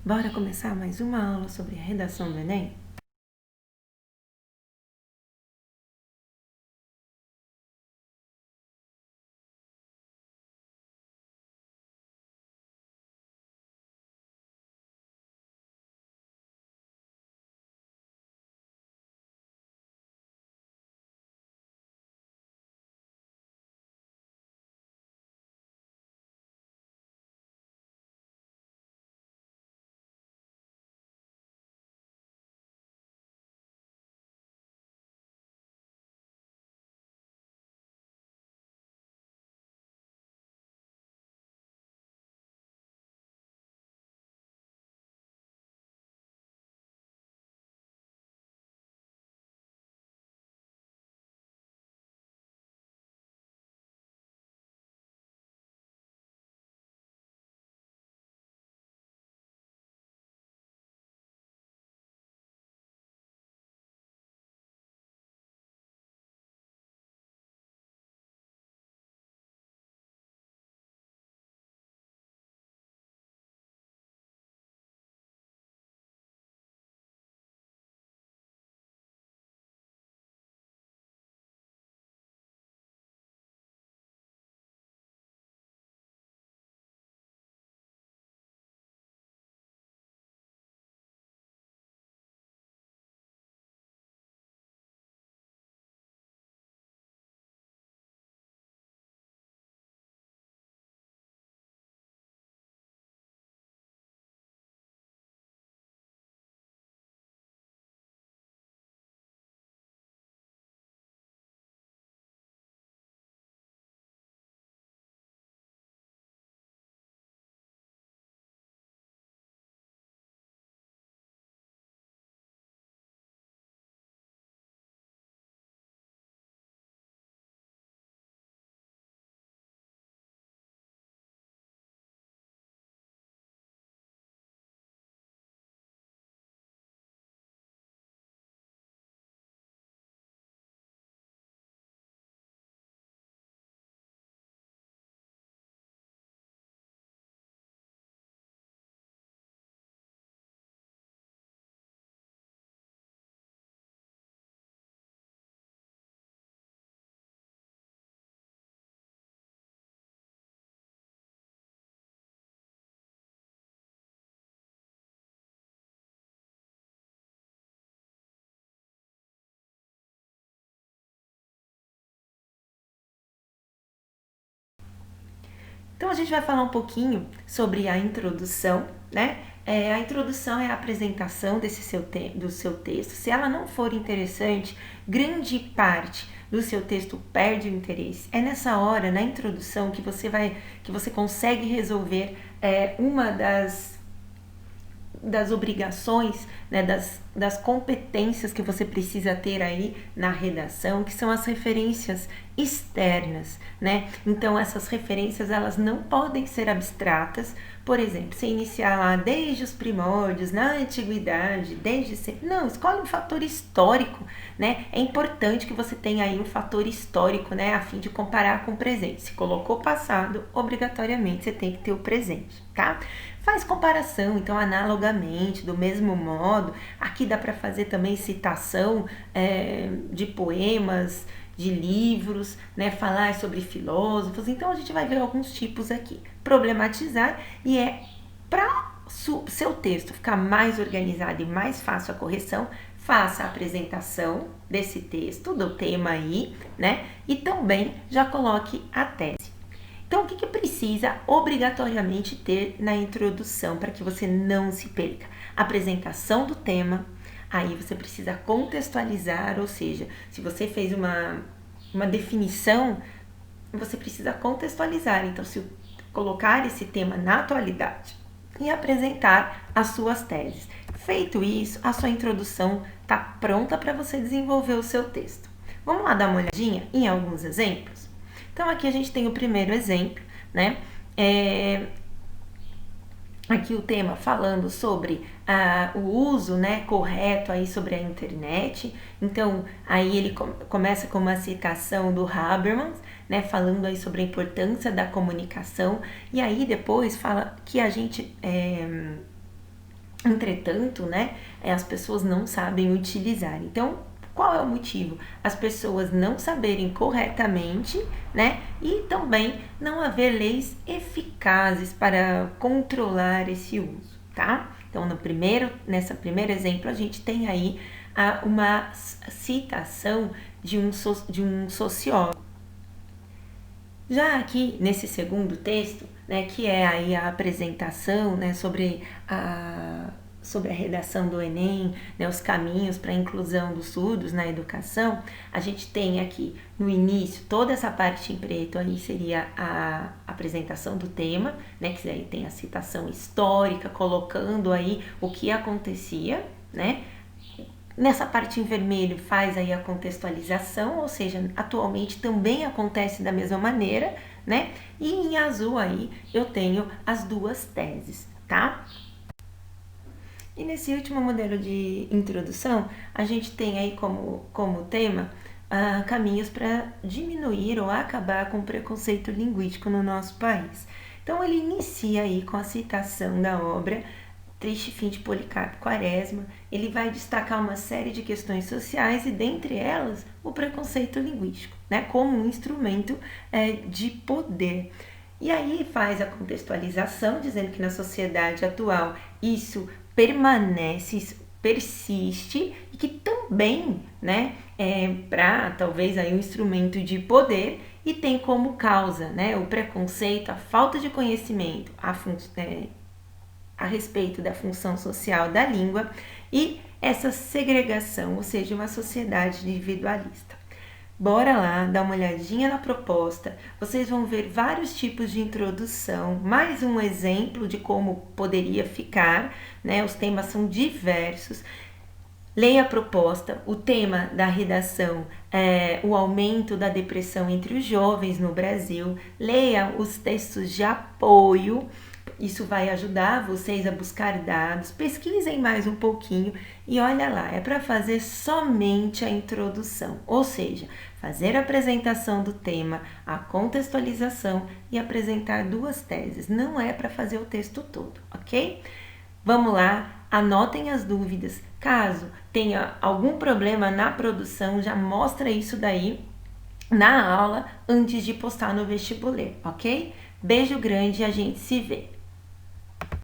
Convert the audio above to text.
Bora começar mais uma aula sobre a redação do Enem? Então a gente vai falar um pouquinho sobre a introdução, né? A introdução é a apresentação do seu texto. Se ela não for interessante, grande parte do seu texto perde o interesse. É nessa hora, na introdução, que você consegue resolver uma das obrigações, né, das competências que você precisa ter aí na redação, que são as referências externas, né? Então essas referências elas não podem ser abstratas. Por exemplo, você iniciar lá desde os primórdios, na antiguidade, desde sempre. Não, escolhe um fator histórico, né? É importante que você tenha aí um fator histórico, né? A fim de comparar com o presente. Se colocou passado, obrigatoriamente você tem que ter o presente, tá? Faz comparação, então, analogamente, do mesmo modo. Aqui dá para fazer também citação de poemas, de livros, né? Falar sobre filósofos. Então, a gente vai ver alguns tipos aqui. Problematizar e para seu texto ficar mais organizado e mais fácil a correção, faça a apresentação desse texto, do tema aí, né? E também já coloque a tese. Então, o que precisa obrigatoriamente ter na introdução para que você não se perca? Apresentação do tema, aí você precisa contextualizar, ou seja, se você fez uma definição, você precisa contextualizar. Então, se colocar esse tema na atualidade e apresentar as suas teses. Feito isso, a sua introdução está pronta para você desenvolver o seu texto. Vamos lá dar uma olhadinha em alguns exemplos? Então, aqui a gente tem o primeiro exemplo, né? Aqui o tema falando sobre o uso, né, correto aí sobre a internet. Então, aí ele começa com uma citação do Habermas, né, falando aí sobre a importância da comunicação. E aí depois fala que a gente Entretanto, né, as pessoas não sabem utilizar. Então, qual é o motivo? As pessoas não saberem corretamente, né, e também não haver leis eficazes para controlar esse uso, tá? Então, nessa primeiro exemplo, a gente tem aí uma citação de um sociólogo. Já aqui nesse segundo texto, né, que é aí a apresentação, né, sobre a redação do Enem, né, os caminhos para a inclusão dos surdos na educação, a gente tem aqui no início toda essa parte em preto, aí seria a apresentação do tema, né, que aí tem a citação histórica, colocando aí o que acontecia, né. Nessa parte em vermelho faz aí a contextualização, ou seja, atualmente também acontece da mesma maneira, né? E em azul aí eu tenho as duas teses, tá? E nesse último modelo de introdução, a gente tem aí como tema caminhos para diminuir ou acabar com o preconceito linguístico no nosso país. Então ele inicia aí com a citação da obra Triste Fim de Policarpo Quaresma. Ele vai destacar uma série de questões sociais e, dentre elas, o preconceito linguístico, né, como um instrumento de poder. E aí faz a contextualização, dizendo que na sociedade atual isso permanece, isso persiste e que também, né, para talvez aí um instrumento de poder e tem como causa, né, o preconceito, a falta de conhecimento, a respeito da função social da língua e essa segregação, ou seja, uma sociedade individualista. Bora lá, dar uma olhadinha na proposta. Vocês vão ver vários tipos de introdução, mais um exemplo de como poderia ficar, né? Os temas são diversos. Leia a proposta. O tema da redação é o aumento da depressão entre os jovens no Brasil. Leia os textos de apoio. Isso vai ajudar vocês a buscar dados, pesquisem mais um pouquinho e olha lá, é para fazer somente a introdução, ou seja, fazer a apresentação do tema, a contextualização e apresentar duas teses, não é para fazer o texto todo, ok? Vamos lá, anotem as dúvidas, caso tenha algum problema na produção, já mostra isso daí na aula antes de postar no vestibular, ok? Beijo grande e a gente se vê!